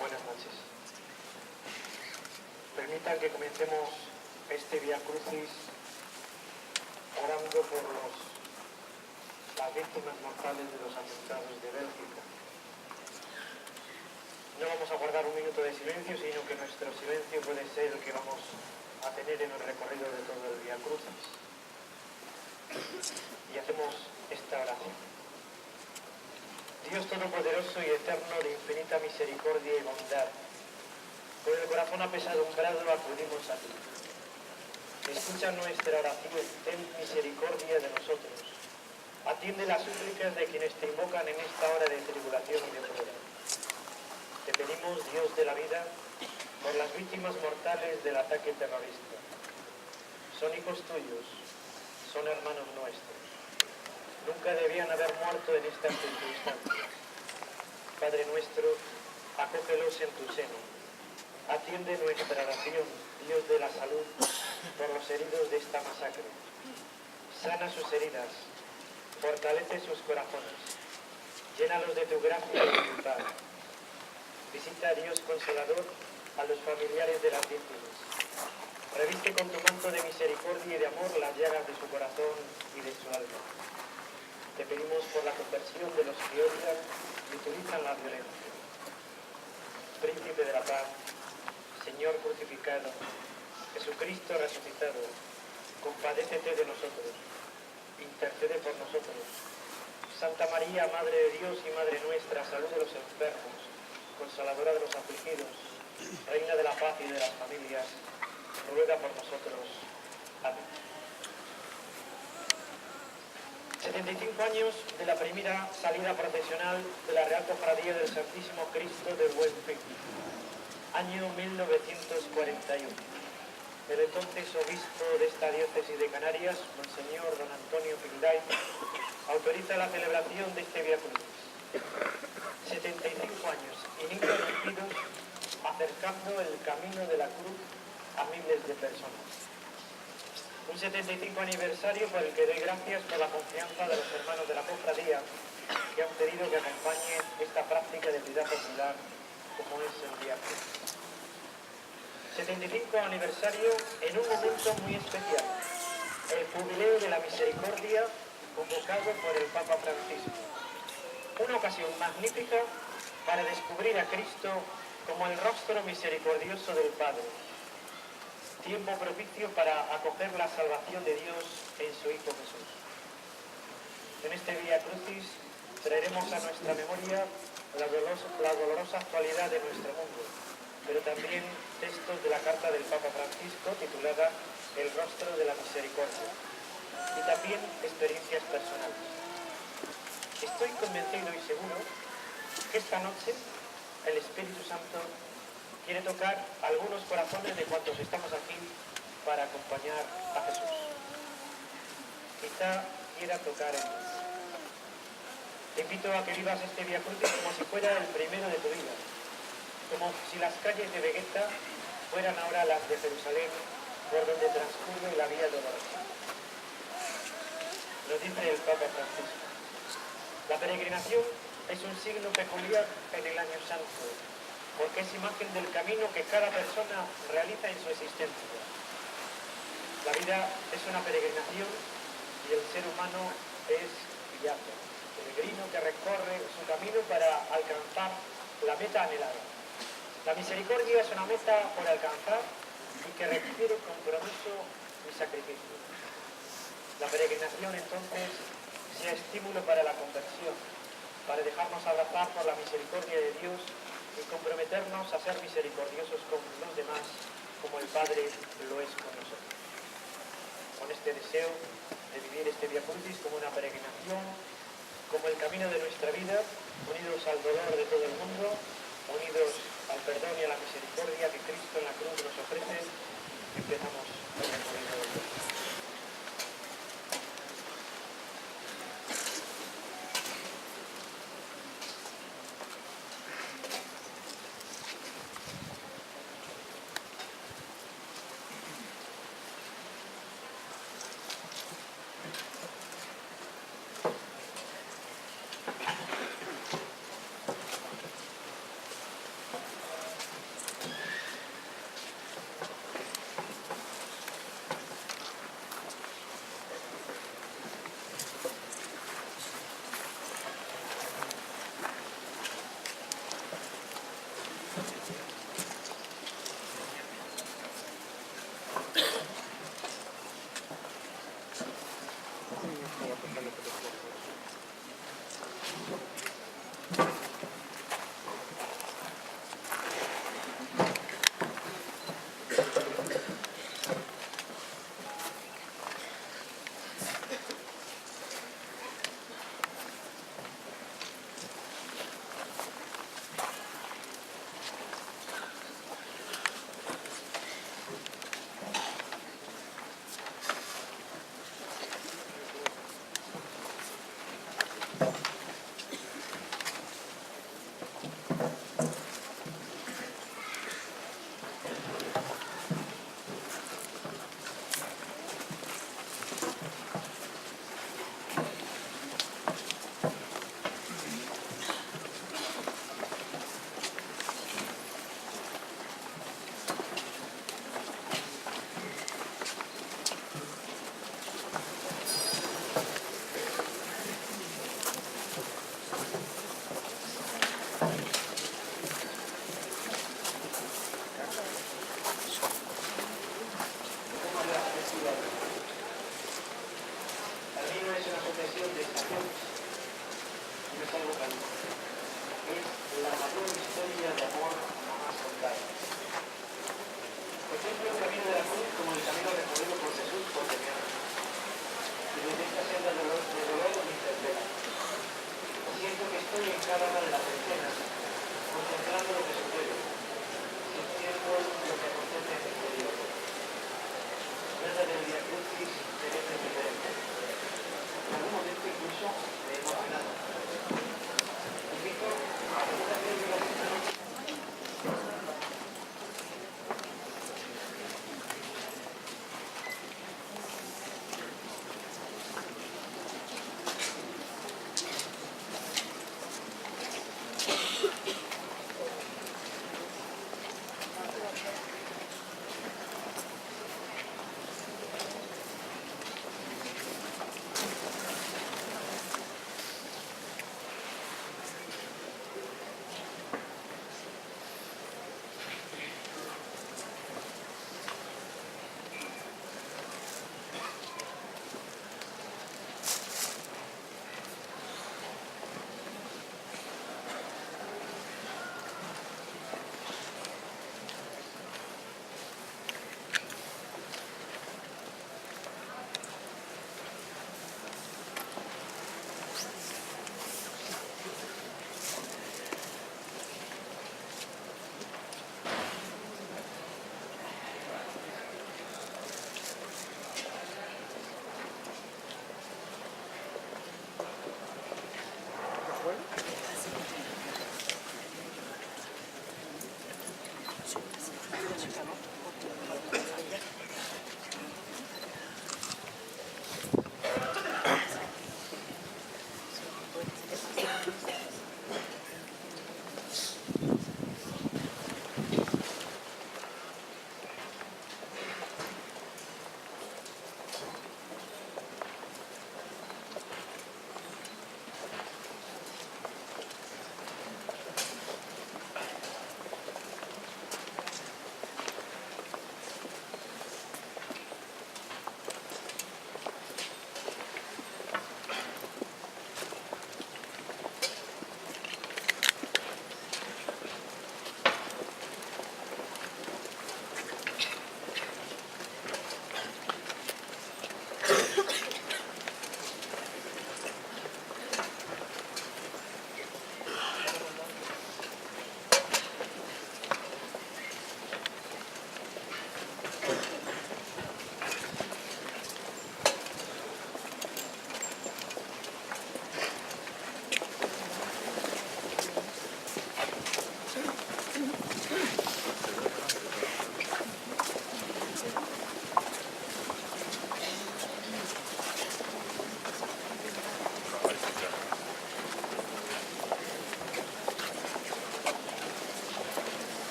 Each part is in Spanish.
Buenas noches. Permitan que comencemos este Vía Crucis orando por las víctimas mortales de los atentados de Bélgica. No vamos a guardar un minuto de silencio, sino que nuestro silencio puede ser el que vamos a tener en el recorrido de todo el Vía Crucis. Y hacemos esta oración. Dios Todopoderoso y Eterno, de infinita misericordia y bondad, con el corazón apesadumbrado acudimos a ti. Escucha nuestra oración, ten misericordia de nosotros. Atiende las súplicas de quienes te invocan en esta hora de tribulación y de prueba. Te pedimos, Dios de la vida, por las víctimas mortales del ataque terrorista. Son hijos tuyos, son hermanos nuestros. Nunca debían haber muerto en estas circunstancias. Padre nuestro, acógelos en tu seno. Atiende nuestra oración, Dios de la salud, por los heridos de esta masacre. Sana sus heridas, fortalece sus corazones, llénalos de tu gracia y de tu paz. Visita, Dios consolador, a los familiares de las víctimas. Reviste con tu manto de misericordia y de amor las llagas de su corazón y de su alma. Te pedimos por la conversión de los que odian y utilizan la violencia. Príncipe de la paz, Señor crucificado, Jesucristo resucitado, compadécete de nosotros, intercede por nosotros. Santa María, Madre de Dios y Madre nuestra, salud de los enfermos, consoladora de los afligidos, Reina de la paz y de las familias, ruega por nosotros. Amén. 75 años de la primera salida procesional de la Real Cofradía del Santísimo Cristo del Buen Fin. Año 1941. El entonces obispo de esta diócesis de Canarias, Monseñor Don Antonio Pilday, autoriza la celebración de este Vía Crucis. 75 años ininterrumpidos, acercando el camino de la cruz a miles de personas. Un 75 aniversario por el que doy gracias por la confianza de los hermanos de la cofradía que han pedido que acompañe esta práctica de vida popular como es el Vía Crucis. 75 aniversario en un momento muy especial, el Jubileo de la Misericordia convocado por el Papa Francisco. Una ocasión magnífica para descubrir a Cristo como el rostro misericordioso del Padre. Tiempo propicio para acoger la salvación de Dios en su Hijo Jesús. En este Vía Crucis traeremos a nuestra memoria la dolorosa actualidad de nuestro mundo, pero también textos de la carta del Papa Francisco titulada El rostro de la misericordia, y también experiencias personales. Estoy convencido y seguro que esta noche el Espíritu Santo quiere tocar algunos corazones de cuantos estamos aquí para acompañar a Jesús. Quizá quiera tocar en ti. Te invito a que vivas este Vía Crucis como si fuera el primero de tu vida, como si las calles de Vegeta fueran ahora las de Jerusalén, por donde transcurre la Vía Dolorosa. Lo dice el Papa Francisco. La peregrinación es un signo peculiar en el Año Santo, porque es imagen del camino que cada persona realiza en su existencia. La vida es una peregrinación y el ser humano es viaje, peregrino que recorre su camino para alcanzar la meta anhelada. La misericordia es una meta por alcanzar y que requiere compromiso y sacrificio. La peregrinación entonces sea estímulo para la conversión, para dejarnos abrazar por la misericordia de Dios y comprometernos a ser misericordiosos con los demás como el Padre lo es con nosotros. Con este deseo de vivir este Vía Crucis como una peregrinación, como el camino de nuestra vida, unidos al dolor de todo el mundo, unidos al perdón y a la misericordia que Cristo en la cruz nos ofrece, empezamos el recorrido de Dios.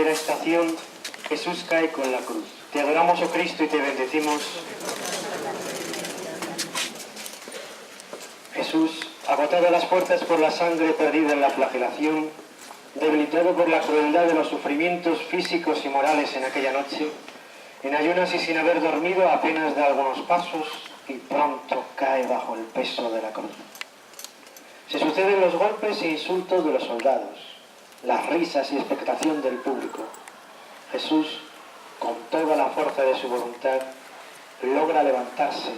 tercera estación, Jesús cae con la cruz. Te adoramos, oh Cristo, y te bendecimos. Jesús, agotado a las fuerzas por la sangre perdida en la flagelación, debilitado por la crueldad de los sufrimientos físicos y morales en aquella noche, en ayunas y sin haber dormido apenas da algunos pasos y pronto cae bajo el peso de la cruz. Se suceden los golpes e insultos de los soldados, las risas y expectación del público. Jesús, con toda la fuerza de su voluntad, logra levantarse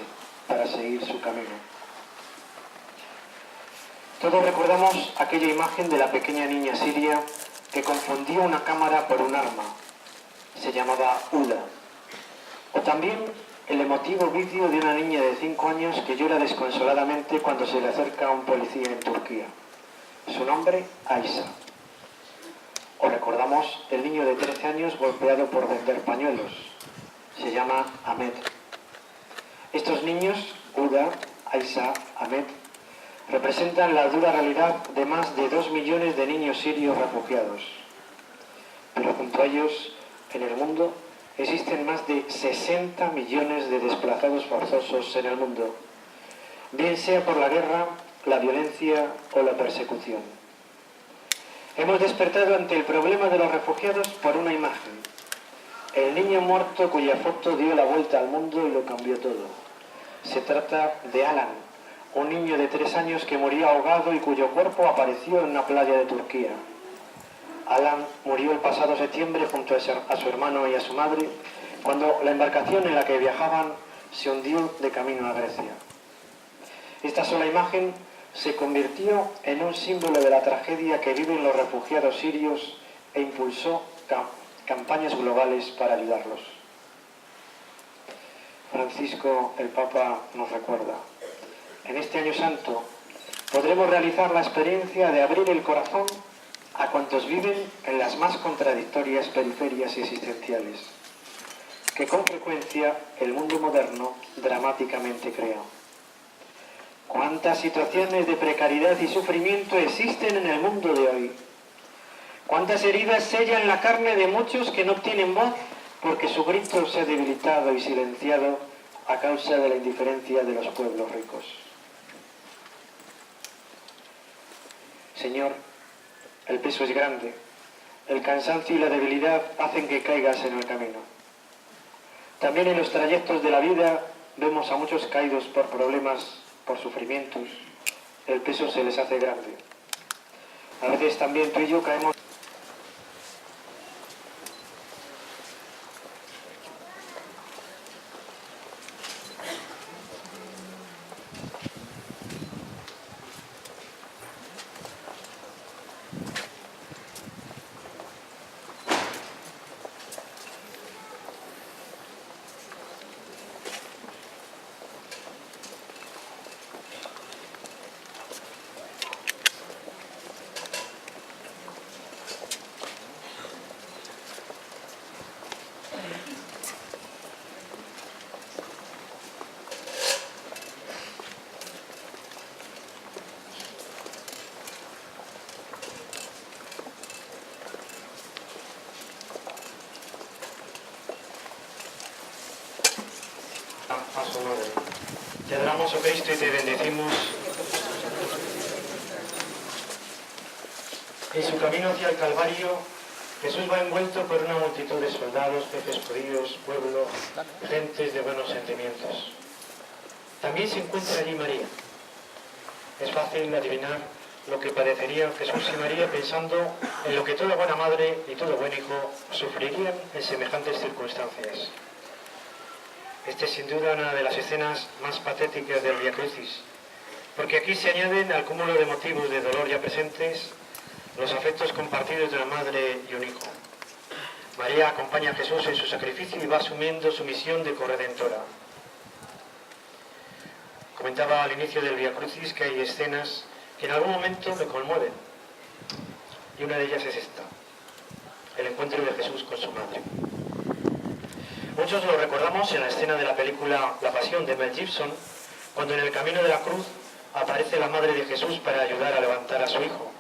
para seguir su camino. Todos recordamos aquella imagen de la pequeña niña siria que confundía una cámara por un arma. Se llamaba Uda. O también el emotivo vídeo de una niña de 5 años que llora desconsoladamente cuando se le acerca a un policía en Turquía. Su nombre, Aysa. O recordamos el niño de 13 años golpeado por vender pañuelos. Se llama Ahmed. Estos niños, Uda, Aysa, Ahmed, representan la dura realidad de más de 2 millones de niños sirios refugiados. Pero junto a ellos, en el mundo, existen más de 60 millones de desplazados forzosos en el mundo, bien sea por la guerra, la violencia o la persecución. Hemos despertado ante el problema de los refugiados por una imagen. El niño muerto cuya foto dio la vuelta al mundo y lo cambió todo. Se trata de Alan, un niño de 3 años que murió ahogado y cuyo cuerpo apareció en una playa de Turquía. Alan murió el pasado septiembre junto a su hermano y a su madre, cuando la embarcación en la que viajaban se hundió de camino a Grecia. Esta sola imagen se convirtió en un símbolo de la tragedia que viven los refugiados sirios e impulsó campañas globales para ayudarlos. Francisco, el Papa, nos recuerda: en este año santo podremos realizar la experiencia de abrir el corazón a cuantos viven en las más contradictorias periferias existenciales, que con frecuencia el mundo moderno dramáticamente crea. ¿Cuántas situaciones de precariedad y sufrimiento existen en el mundo de hoy? ¿Cuántas heridas sellan la carne de muchos que no tienen voz porque su grito se ha debilitado y silenciado a causa de la indiferencia de los pueblos ricos? Señor, el peso es grande, el cansancio y la debilidad hacen que caigas en el camino. También en los trayectos de la vida vemos a muchos caídos por problemas, por sufrimientos. El peso se les hace grande. A veces también tú y yo caemos. A su madre. Te adoramos, oh Cristo, y te bendecimos. En su camino hacia el Calvario, Jesús va envuelto por una multitud de soldados, jefes judíos, pueblo, gentes de buenos sentimientos. También se encuentra allí María. Es fácil adivinar lo que padecerían Jesús y María pensando en lo que toda buena madre y todo buen hijo sufrirían en semejantes circunstancias. Esta es sin duda una de las escenas más patéticas del Vía Crucis, porque aquí se añaden al cúmulo de motivos de dolor ya presentes los afectos compartidos de una madre y un hijo. María acompaña a Jesús en su sacrificio y va asumiendo su misión de corredentora. Comentaba al inicio del Vía Crucis que hay escenas que en algún momento me conmueven, y una de ellas es esta: el encuentro de Jesús con su madre. Muchos lo recordamos en la escena de la película La Pasión de Mel Gibson, cuando en el camino de la cruz aparece la madre de Jesús para ayudar a levantar a su hijo.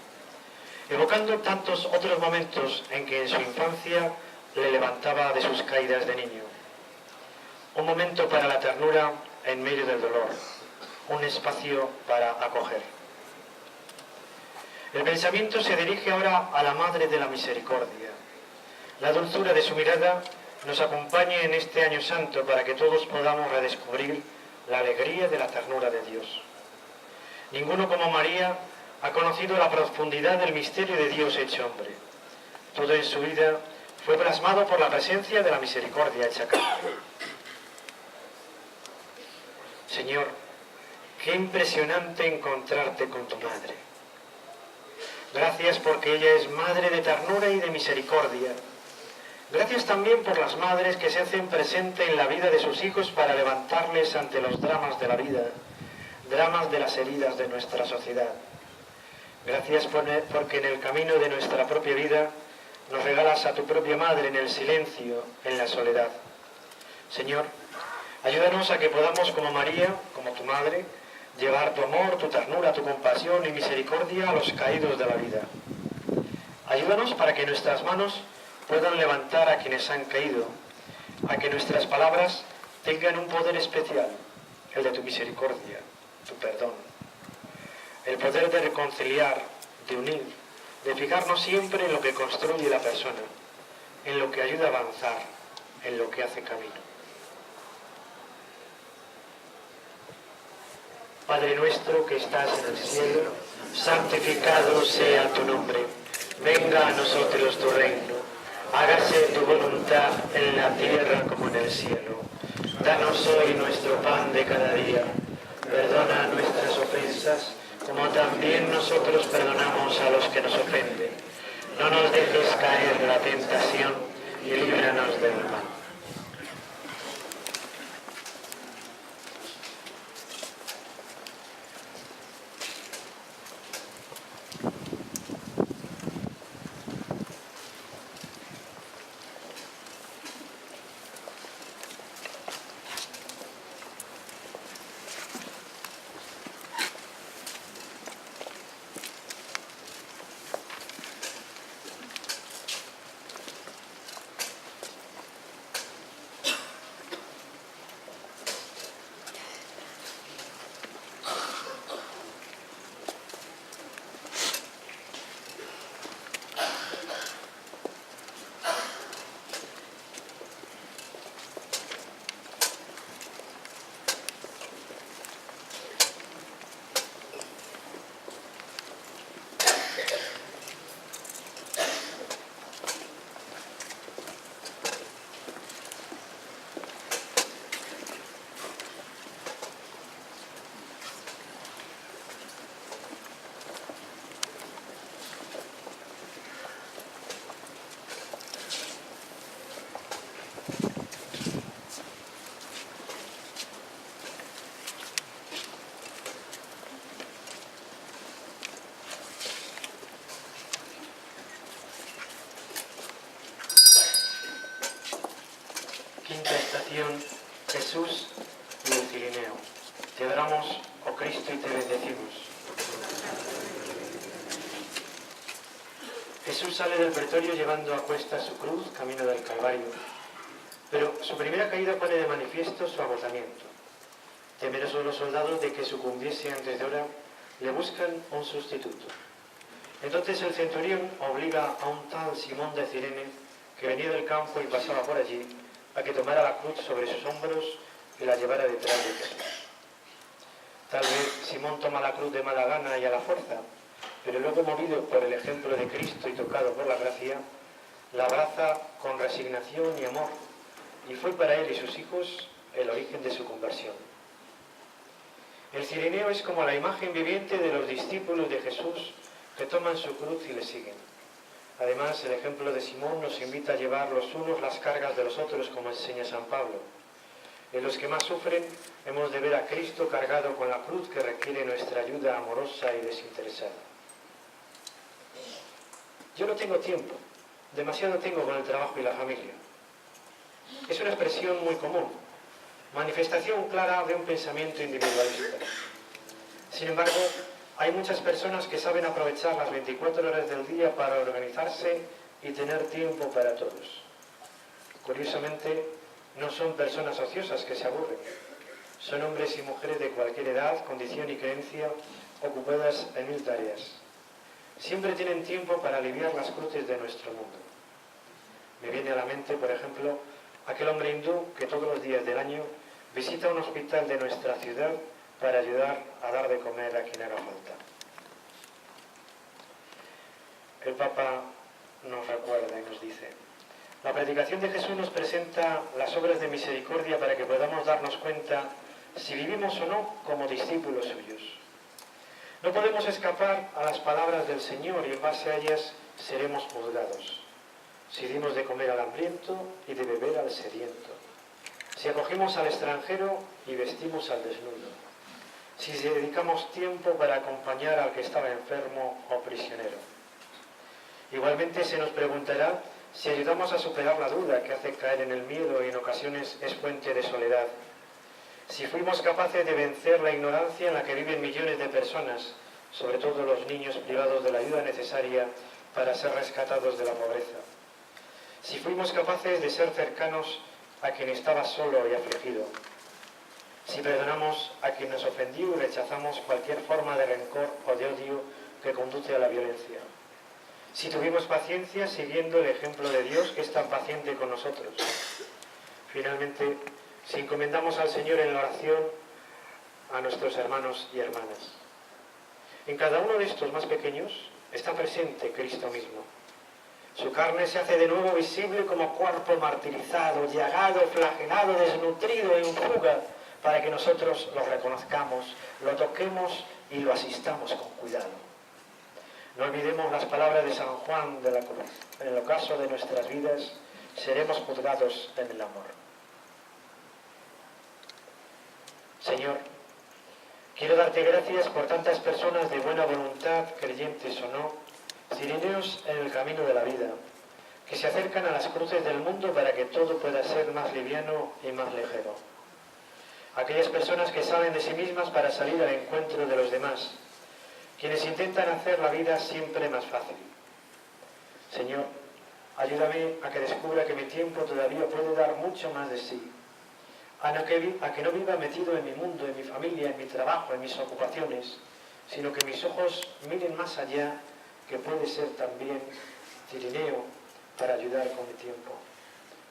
evocando tantos otros momentos en que en su infancia le levantaba de sus caídas de niño. Un momento para la ternura en medio del dolor, un espacio para acoger. El pensamiento se dirige ahora a la Madre de la Misericordia. La dulzura de su mirada nos acompañe en este año santo para que todos podamos redescubrir la alegría de la ternura de Dios. Ninguno como María ha conocido la profundidad del misterio de Dios hecho hombre. Todo en su vida fue plasmado por la presencia de la misericordia hecha carne. Señor, qué impresionante encontrarte con tu madre. Gracias porque ella es madre de ternura y de misericordia. Gracias también por las madres que se hacen presente en la vida de sus hijos para levantarles ante los dramas de la vida, dramas de las heridas de nuestra sociedad. Gracias porque en el camino de nuestra propia vida nos regalas a tu propia madre en el silencio, en la soledad. Señor, ayúdanos a que podamos como María, como tu madre, llevar tu amor, tu ternura, tu compasión y misericordia a los caídos de la vida. Ayúdanos para que nuestras manos puedan levantar a quienes han caído, a que nuestras palabras tengan un poder especial, el de tu misericordia, tu perdón, el poder de reconciliar, de unir, de fijarnos siempre en lo que construye la persona, en lo que ayuda a avanzar, en lo que hace camino. Padre nuestro que estás en el cielo, santificado sea tu nombre. Venga a nosotros tu reino. Hágase tu voluntad en la tierra como en el cielo. Danos hoy nuestro pan de cada día. Perdona nuestras ofensas, como también nosotros perdonamos a los que nos ofenden. No nos dejes caer en la tentación y líbranos del mal. Quinta estación, Jesús y el Cirineo. Te adoramos, oh Cristo, y te bendecimos. Jesús sale del pretorio llevando a cuestas su cruz, camino del Calvario. Pero su primera caída pone de manifiesto su agotamiento. Temerosos los soldados de que sucumbiese antes de hora, le buscan un sustituto. Entonces el centurión obliga a un tal Simón de Cirene, que venía del campo y pasaba por allí, a que tomara la cruz sobre sus hombros y la llevara detrás de Jesús. Tal vez Simón toma la cruz de mala gana y a la fuerza, pero luego, movido por el ejemplo de Cristo y tocado por la gracia, la abraza con resignación y amor, y fue para él y sus hijos el origen de su conversión. El cirineo es como la imagen viviente de los discípulos de Jesús que toman su cruz y le siguen. Además, el ejemplo de Simón nos invita a llevar los unos las cargas de los otros, como enseña San Pablo. En los que más sufren, hemos de ver a Cristo cargado con la cruz que requiere nuestra ayuda amorosa y desinteresada. Yo no tengo tiempo, demasiado tengo con el trabajo y la familia. Es una expresión muy común, manifestación clara de un pensamiento individualista. Sin embargo, Hay muchas personas que saben aprovechar las 24 horas del día para organizarse y tener tiempo para todos. Curiosamente, no son personas ociosas que se aburren. Son hombres y mujeres de cualquier edad, condición y creencia, ocupadas en 1000 tareas. Siempre tienen tiempo para aliviar las cruces de nuestro mundo. Me viene a la mente, por ejemplo, aquel hombre hindú que todos los días del año visita un hospital de nuestra ciudad para ayudar a dar de comer a quien haga falta. El Papa nos recuerda y nos dice: la predicación de Jesús nos presenta las obras de misericordia para que podamos darnos cuenta si vivimos o no como discípulos suyos. No podemos escapar a las palabras del Señor y en base a ellas seremos juzgados. Si dimos de comer al hambriento y de beber al sediento. Si acogimos al extranjero y vestimos al desnudo. Si dedicamos tiempo para acompañar al que estaba enfermo o prisionero. Igualmente se nos preguntará si ayudamos a superar la duda que hace caer en el miedo y en ocasiones es fuente de soledad. Si fuimos capaces de vencer la ignorancia en la que viven millones de personas, sobre todo los niños privados de la ayuda necesaria para ser rescatados de la pobreza. Si fuimos capaces de ser cercanos a quien estaba solo y afligido. Si perdonamos a quien nos ofendió y rechazamos cualquier forma de rencor o de odio que conduce a la violencia. Si tuvimos paciencia siguiendo el ejemplo de Dios que es tan paciente con nosotros. Finalmente, si encomendamos al Señor en la oración a nuestros hermanos y hermanas. En cada uno de estos más pequeños está presente Cristo mismo. Su carne se hace de nuevo visible como cuerpo martirizado, llagado, flagelado, desnutrido, en fuga, para que nosotros lo reconozcamos, lo toquemos y lo asistamos con cuidado. No olvidemos las palabras de San Juan de la Cruz. En el ocaso de nuestras vidas seremos juzgados en el amor. Señor, quiero darte gracias por tantas personas de buena voluntad, creyentes o no, cirineos en el camino de la vida, que se acercan a las cruces del mundo para que todo pueda ser más liviano y más ligero. Aquellas personas que salen de sí mismas para salir al encuentro de los demás, quienes intentan hacer la vida siempre más fácil. Señor, ayúdame a que descubra que mi tiempo todavía puede dar mucho más de sí, a que no viva metido en mi mundo, en mi familia, en mi trabajo, en mis ocupaciones, sino que mis ojos miren más allá, que puede ser también cirineo para ayudar con mi tiempo,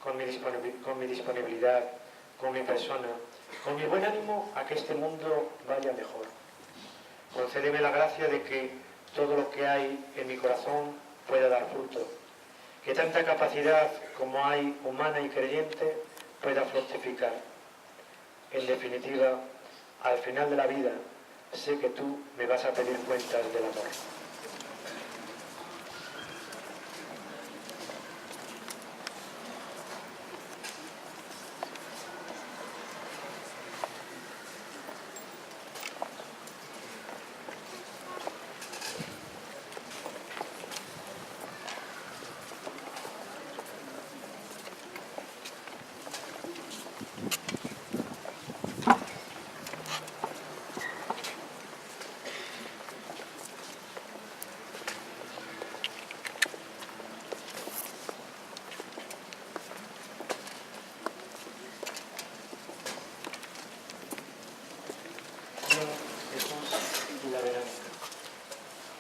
con mi disponibilidad, con mi persona, con mi buen ánimo a que este mundo vaya mejor. Concédeme la gracia de que todo lo que hay en mi corazón pueda dar fruto, que tanta capacidad como hay humana y creyente pueda fructificar. En definitiva, al final de la vida, sé que tú me vas a pedir cuentas del amor.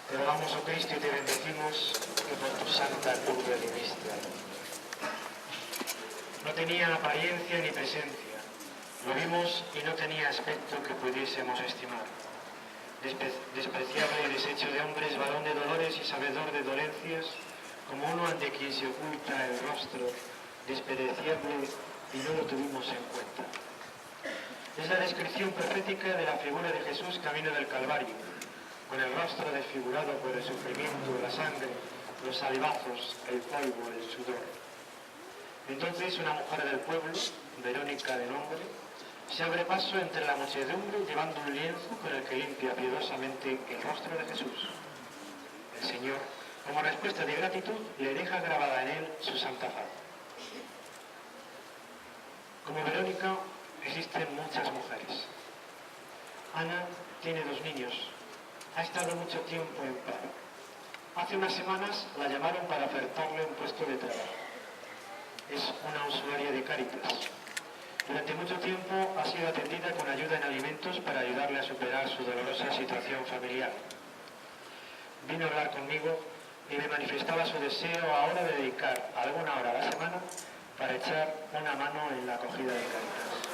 Te rogamos, oh Cristo, y te bendecimos que por tu santa cruz redimiste al mundo. No tenía apariencia ni presencia, lo vimos y no tenía aspecto que pudiésemos estimar. Despreciable y deshecho de hombres, varón de dolores y sabedor de dolencias, como uno ante quien se oculta el rostro, despreciable y no lo tuvimos en cuenta. Es la descripción profética de la figura de Jesús camino del Calvario, con el rostro desfigurado por el sufrimiento, la sangre, los salivazos, el polvo, el sudor. Entonces una mujer del pueblo, Verónica de nombre, se abre paso entre la muchedumbre llevando un lienzo con el que limpia piadosamente el rostro de Jesús. El Señor, como respuesta de gratitud, le deja grabada en él su santa faz. Como Verónica, existen muchas mujeres. Ana tiene 2 niños, Ha estado mucho tiempo en paro. Hace unas semanas la llamaron para ofertarle un puesto de trabajo. Es una usuaria de Cáritas. Durante mucho tiempo ha sido atendida con ayuda en alimentos para ayudarle a superar su dolorosa situación familiar. Vino a hablar conmigo y me manifestaba su deseo ahora de dedicar alguna hora a la semana para echar una mano en la acogida de Cáritas.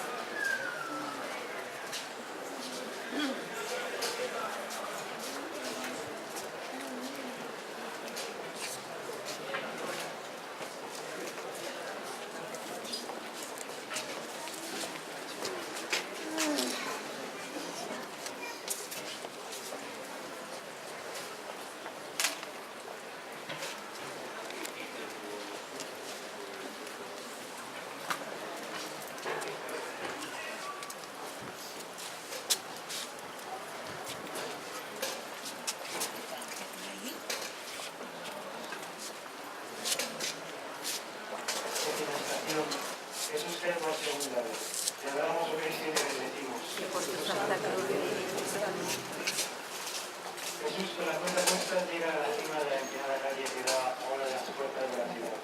Jesús, que por segunda vez. Te adoramos, oh Cristo, y te bendecimos. Jesús, con la cuenta puesta, llega a la cima de la empinada calle que da a una de las puertas de la ciudad.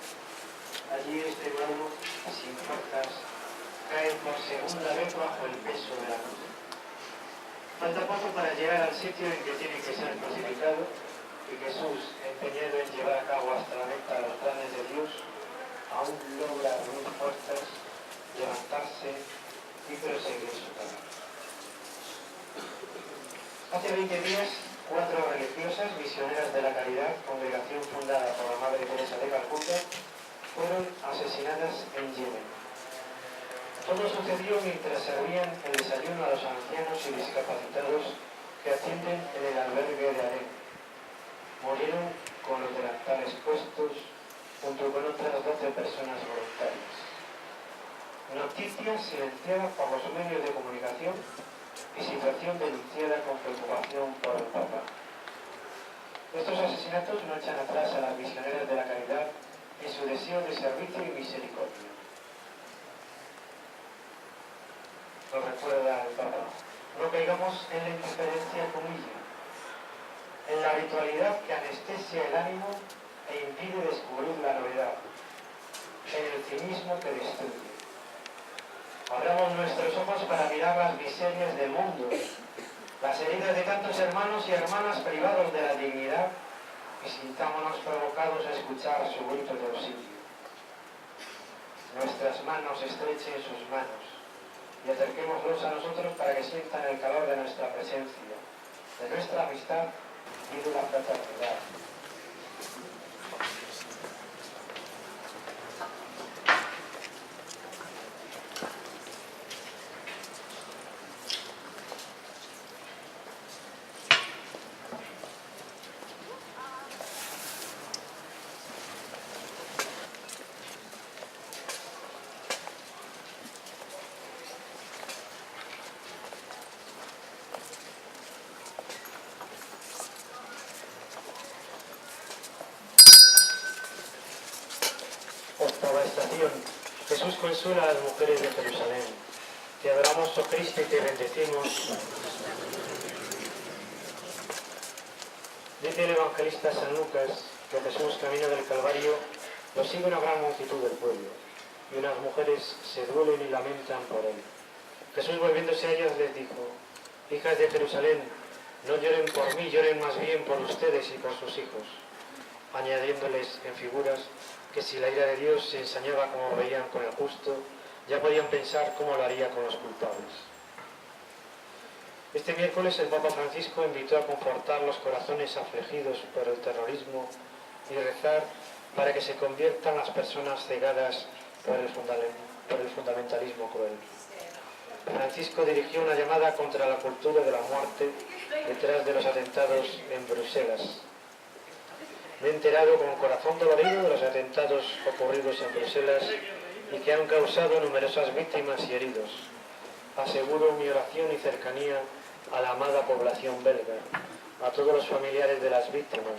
Allí este nuevo, sin fuerzas, cae por segunda vez bajo el peso de la cruz. Falta poco para llegar al sitio en que tiene que ser crucificado, y Jesús, empeñado en llevar a cabo hasta la meta los planes de Dios, aún logra reunir fuerzas, levantarse y proseguir su camino. Hace 20 días, 4 religiosas misioneras de la Caridad, congregación fundada por la Madre Teresa de Calcuta, fueron asesinadas en Yemen. Todo sucedió mientras servían el desayuno a los ancianos y discapacitados que atienden en el albergue de Alem. Murieron con los delantales puestos junto con otras 12 personas voluntarias. Noticia silenciada por los medios de comunicación y situación denunciada con preocupación por el Papa. Estos asesinatos no echan atrás a las misioneras de la Caridad en su deseo de servicio y misericordia. Nos recuerda el Papa: no caigamos en la indiferencia que humilla, en la ritualidad que anestesia el ánimo e impide descubrir la novedad, en el cinismo que destruye. Abramos nuestros ojos para mirar las miserias del mundo, las heridas de tantos hermanos y hermanas privados de la dignidad, y sintámonos provocados a escuchar su grito de auxilio. Nuestras manos estrechen sus manos y acerquémoslos a nosotros para que sientan el calor de nuestra presencia, de nuestra amistad y de la fraternidad. Octava estación. Jesús consuela a las mujeres de Jerusalén. Te adoramos, oh Cristo, y te bendecimos. Dice el evangelista San Lucas que Jesús, camino del Calvario, lo sigue una gran multitud del pueblo, y unas mujeres se duelen y lamentan por él. Jesús, volviéndose a ellas, les dijo: hijas de Jerusalén, no lloren por mí, lloren más bien por ustedes y por sus hijos, añadiéndoles en figuras que si la ira de Dios se ensañaba como veían con el justo, ya podían pensar cómo lo haría con los culpables. Este miércoles el Papa Francisco invitó a confortar los corazones afligidos por el terrorismo y rezar para que se conviertan las personas cegadas por el fundamentalismo cruel. Francisco dirigió una llamada contra la cultura de la muerte detrás de los atentados en Bruselas. Me he enterado con corazón dolorido de los atentados ocurridos en Bruselas y que han causado numerosas víctimas y heridos. Aseguro mi oración y cercanía a la amada población belga, a todos los familiares de las víctimas,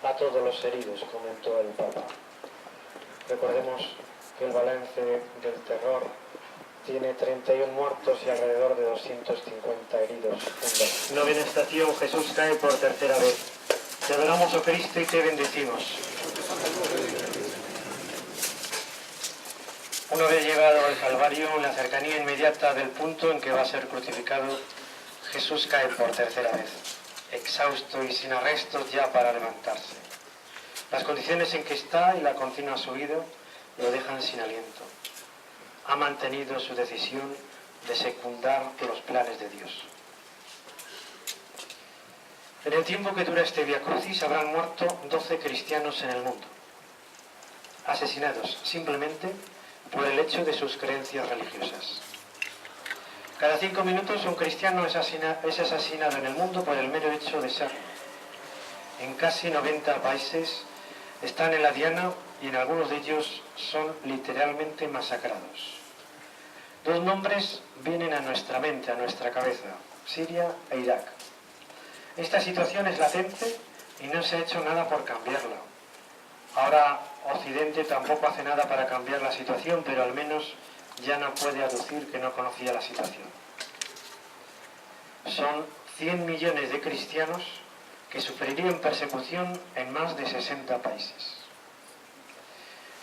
a todos los heridos, comentó el Papa. Recordemos que el balance del terror tiene 31 muertos y alrededor de 250 heridos. Novena estación, Jesús cae por tercera vez. Te adoramos, oh Cristo, y te bendecimos. Una vez llegado al Calvario, en la cercanía inmediata del punto en que va a ser crucificado, Jesús cae por tercera vez, exhausto y sin arrestos ya para levantarse. Las condiciones en que está y la continua subida lo dejan sin aliento. Ha mantenido su decisión de secundar los planes de Dios. En el tiempo que dura este Via Crucis habrán muerto 12 cristianos en el mundo, asesinados simplemente por el hecho de sus creencias religiosas. Cada 5 minutos un cristiano es asesinado en el mundo por el mero hecho de serlo. En casi 90 países están en la diana y en algunos de ellos son literalmente masacrados. Dos nombres vienen a nuestra mente, a nuestra cabeza: Siria e Irak. Esta situación es latente y no se ha hecho nada por cambiarla. Ahora Occidente tampoco hace nada para cambiar la situación, pero al menos ya no puede aducir que no conocía la situación. Son 100 millones de cristianos que sufrirían persecución en más de 60 países.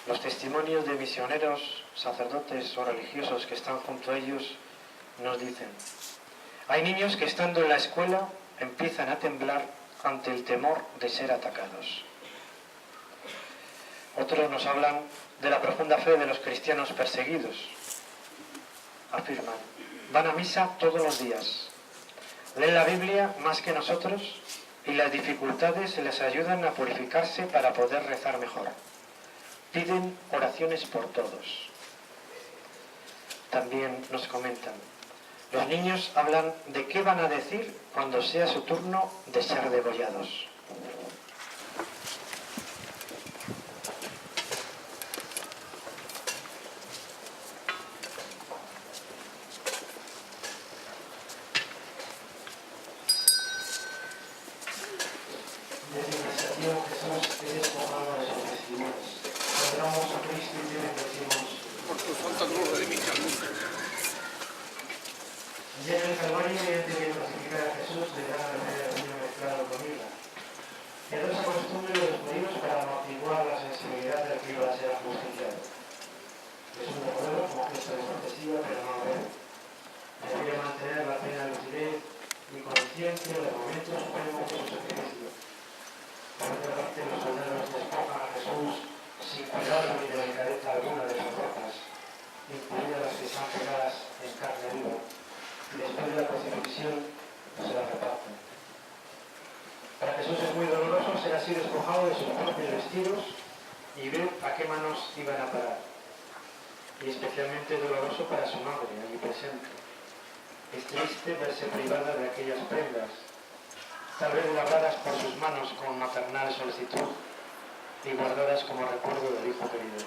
Los testimonios de misioneros, sacerdotes o religiosos que están junto a ellos nos dicen: hay niños que estando en la escuela empiezan a temblar ante el temor de ser atacados. Otros nos hablan de la profunda fe de los cristianos perseguidos. Afirman: van a misa todos los días, leen la Biblia más que nosotros y las dificultades les ayudan a purificarse para poder rezar mejor. Piden oraciones por todos. También nos comentan: los niños hablan de qué van a decir cuando sea su turno de ser degollados. Y especialmente doloroso para su madre, allí presente. Es triste verse privada de aquellas prendas, tal vez labradas por sus manos con maternal solicitud y guardadas como recuerdo del hijo querido.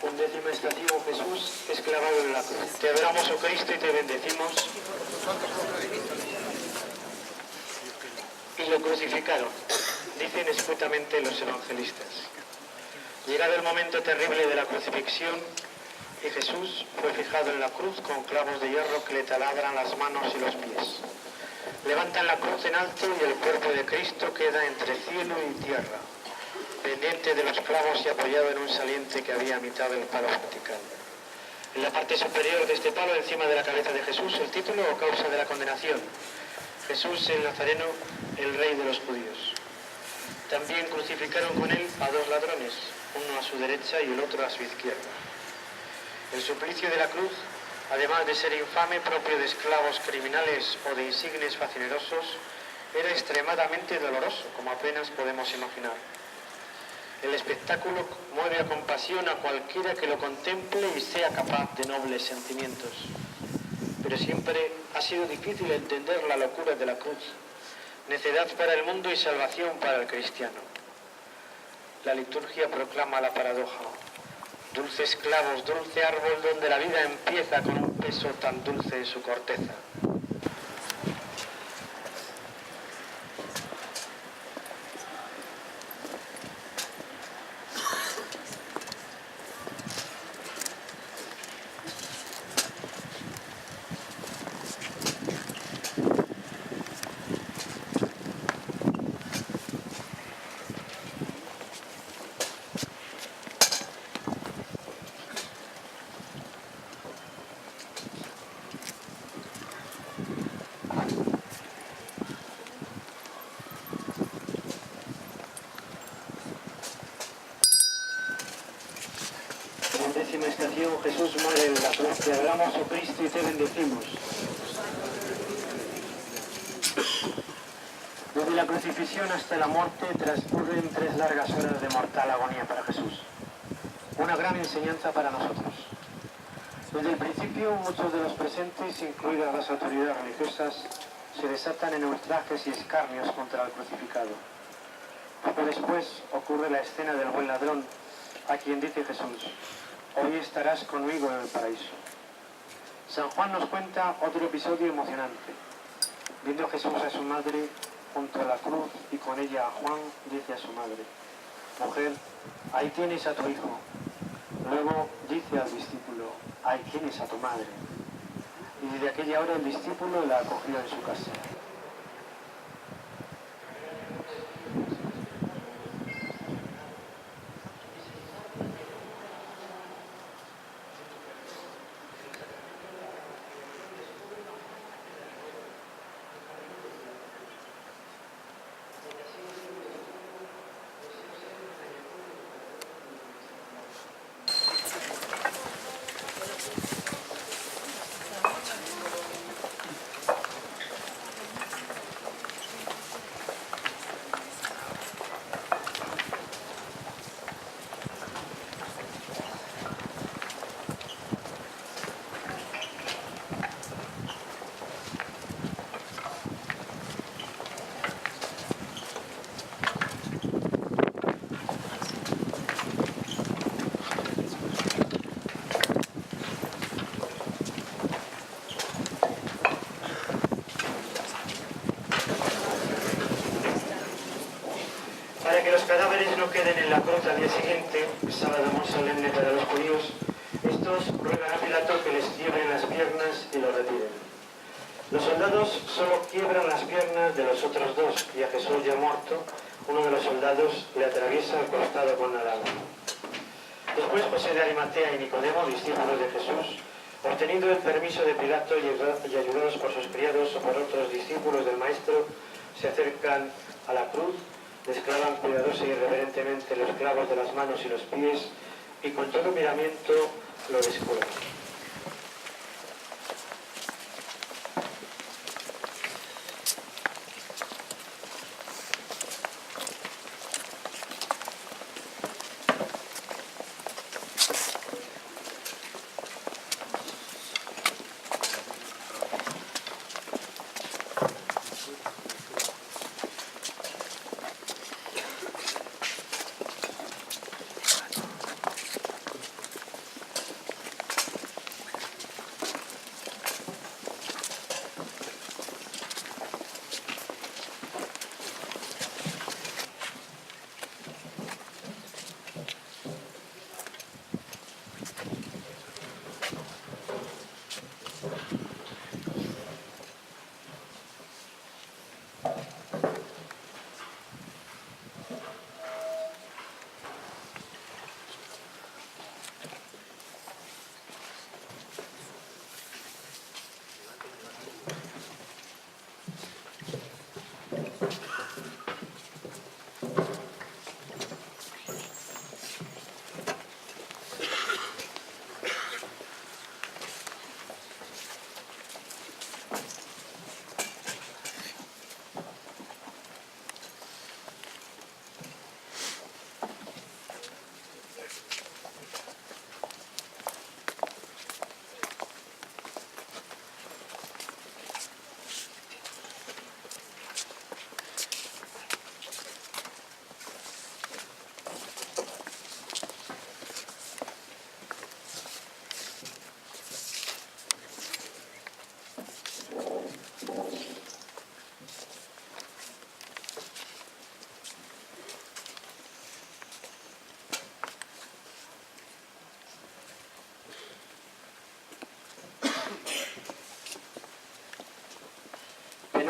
Undécima estación, Jesús es clavado en la cruz. Te adoramos, oh Cristo, y te bendecimos. Y lo crucificaron. Dicen escuetamente los evangelistas. Llegado el momento terrible de la crucifixión, y Jesús fue fijado en la cruz con clavos de hierro que le taladran las manos y los pies. Levantan la cruz en alto y el cuerpo de Cristo queda entre cielo y tierra, pendiente de los clavos y apoyado en un saliente que había a mitad del palo vertical. En la parte superior de este palo, encima de la cabeza de Jesús, el título o causa de la condenación: Jesús el Nazareno, el Rey de los Judíos. También crucificaron con él a dos ladrones, uno a su derecha y el otro a su izquierda. El suplicio de la cruz, además de ser infame, propio de esclavos criminales o de insignes facinerosos, era extremadamente doloroso, como apenas podemos imaginar. El espectáculo mueve a compasión a cualquiera que lo contemple y sea capaz de nobles sentimientos. Pero siempre ha sido difícil entender la locura de la cruz, necedad para el mundo y salvación para el cristiano. La liturgia proclama la paradoja: dulces clavos, dulce árbol donde la vida empieza con un peso tan dulce en su corteza. En estación, Jesús muere en la cruz. Te adoramos, oh Cristo, y te bendecimos. Desde la crucifixión hasta la muerte transcurren 3 largas horas de mortal agonía para Jesús. Una gran enseñanza para nosotros. Desde el principio, muchos de los presentes, incluidas las autoridades religiosas, se desatan en ultrajes y escarnios contra el crucificado. Poco después ocurre la escena del buen ladrón, a quien dice Jesús: hoy estarás conmigo en el paraíso. San Juan nos cuenta otro episodio emocionante. Viendo Jesús a su madre junto a la cruz y con ella a Juan, dice a su madre: mujer, ahí tienes a tu hijo. Luego dice al discípulo: ahí tienes a tu madre. Y desde aquella hora el discípulo la acogió en su casa. Para que los cadáveres no queden en la cruz al día siguiente, sábado muy solemne para los judíos, estos ruegan a Pilato que les quiebren las piernas y los retiren. Los soldados solo quiebran las piernas de los otros dos, y a Jesús ya muerto, uno de los soldados le atraviesa el costado con la daga. Después José de Arimatea y Nicodemo, discípulos de Jesús, obtenido el permiso de Pilato y ayudados por sus criados o por otros discípulos del Maestro, se acercan a la cruz, desclavan cuidadosa y reverentemente los clavos de las manos y los pies y con todo miramiento lo descuelgan.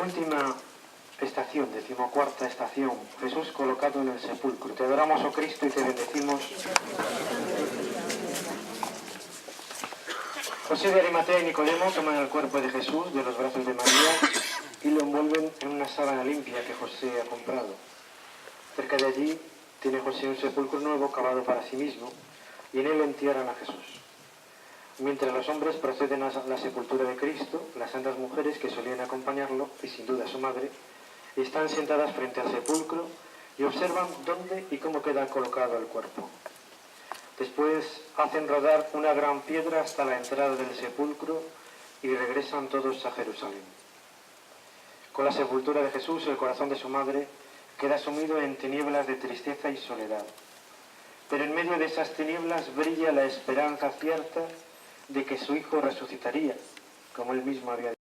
Penúltima estación, 14ª estación, Jesús colocado en el sepulcro. Te adoramos, oh Cristo, y te bendecimos. José de Arimatea y Nicodemo toman el cuerpo de Jesús de los brazos de María y lo envuelven en una sábana limpia que José ha comprado. Cerca de allí tiene José un sepulcro nuevo cavado para sí mismo y en él entierran a Jesús. Mientras los hombres proceden a la sepultura de Cristo, las santas mujeres que solían acompañarlo, y sin duda su madre, están sentadas frente al sepulcro y observan dónde y cómo queda colocado el cuerpo. Después hacen rodar una gran piedra hasta la entrada del sepulcro y regresan todos a Jerusalén. Con la sepultura de Jesús, el corazón de su madre queda sumido en tinieblas de tristeza y soledad. Pero en medio de esas tinieblas brilla la esperanza cierta de que su hijo resucitaría, como él mismo había dicho.